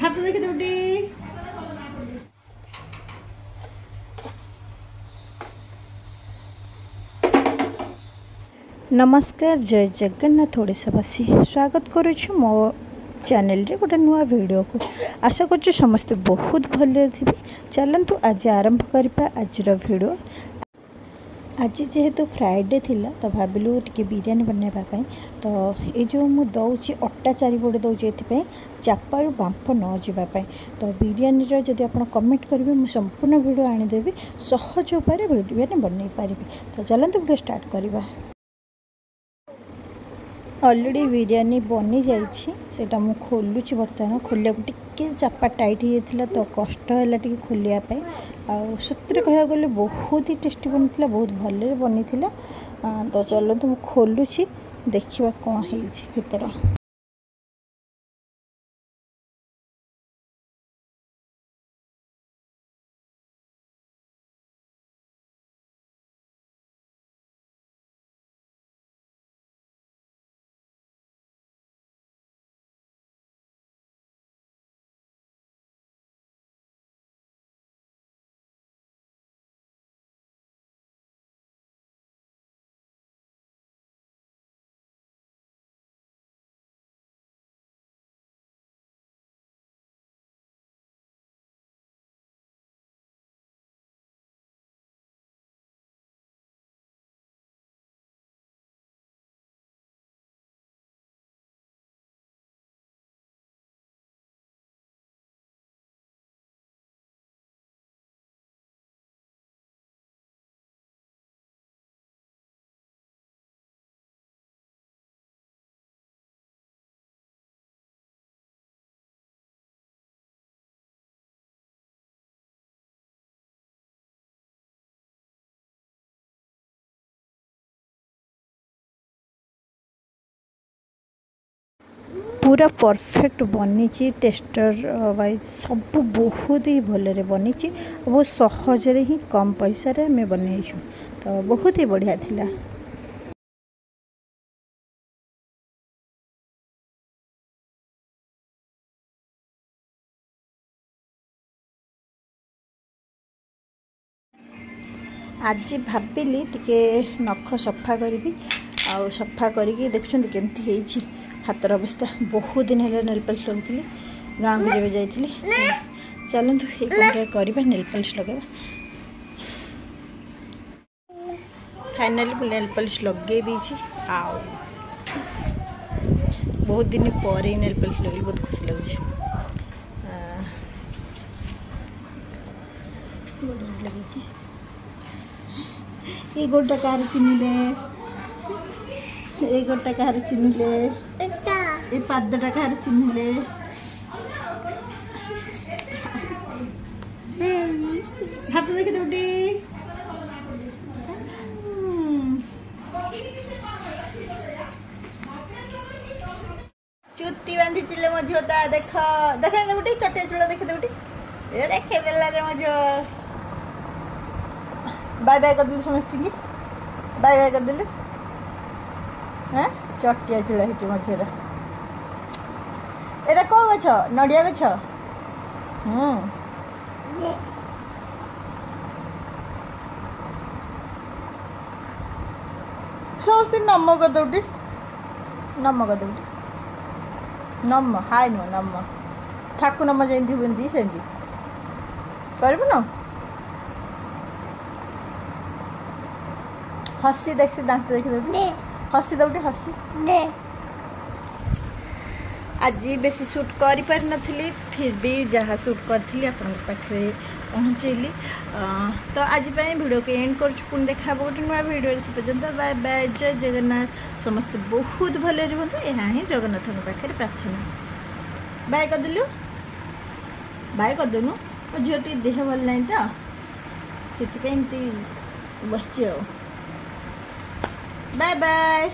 हाथ देखी दुटी नमस्कार जय जगन्नाथ ओडिशावासी स्वागत करुछु मो चैनल रे गोटे नुआ वीडियो को आशा कर समस्ते बहुत भले थे। चलतु आज आरंभ करवा आज वीडियो। आज जेहेतु फ्राइडे थिला तो भाविलु टिके बिरयानी बनवाई। तो ये जो मु दौची अट्टा चारिपटे दौची ये चापारू बांफ न जावाई। तो बिरयानी जदि आप कमेंट करेंगे मुझे संपूर्ण वीडियो आनीदेवी सहज उपाय बिरयानी बनई पारि। तो चलतु वीडियो स्टार्ट करवा। ऑलरेडी बिरयानी बनी जाटा मु खोलुची बर्तमान खोलिया टिके चापा टाइट होता तो कष्ट है टे खोलियाप सतरे कह गले बहुत ही टेस्टी बनी बहुत भले बनी। तो चलते मु खोलुची देखा कौन है भीतर। पूरा परफेक्ट बनी टेस्टर वाइज सब बहुत ही भल बनी बहुत सहजरे ही कम पैसा रे हमें बनईछु। तो बहुत ही बढ़िया थिला। आज भाविली टिके नख सफा करी आ सफा करके देखुं केमती है हाथर अवस्था। बहुत दिन है नेल पॉलिश लगती गाँव को जब जाइली। चलतु ये करवा नेल पॉलिश लगे। फाइनली नेल पॉलिश लगे दीची आओ बहुत दिन पर नेल पॉलिश लगे बहुत खुशी लगे। लगे ये गोटा कार चिन्हले ये गोटा कार चिन्हले ये पादटा कार चिन्हले हाथ देखी दुटी चुत्ती बांधी मो झोता देख देखे दुटी चटे चूड़ा देखे दुटी ये देखे देला रे मो झो। बाय बाय कर दिलु समस्त की बाय बाय कर दिलु। हाँ चटिया चूड़ा है मझेरा एटा कौ गछ नड़िया गछ। समस्त नम कर दौटी नम कर दौटी नम हाय नुह नम ठाकु नम जमी बुंदी से कर हसी देख दांत देख दौटी हसी दौटी हसी। आज बेसी शूट कर पार नथली फिर भी जहाँ शूट करी आपण पाखे पहुँचेली। तो आज वीडियो को एंड कर देखा गोटे नुआ वीडियो से पर्यंत बाय बाय जय जगन्नाथ। समस्त बहुत भले रुहतु यहाँ ही जगन्नाथ पाखे प्रार्थना। बाय करदेलु बाय करदेनु मो झील टी देह भल ना तो से बस। Bye bye.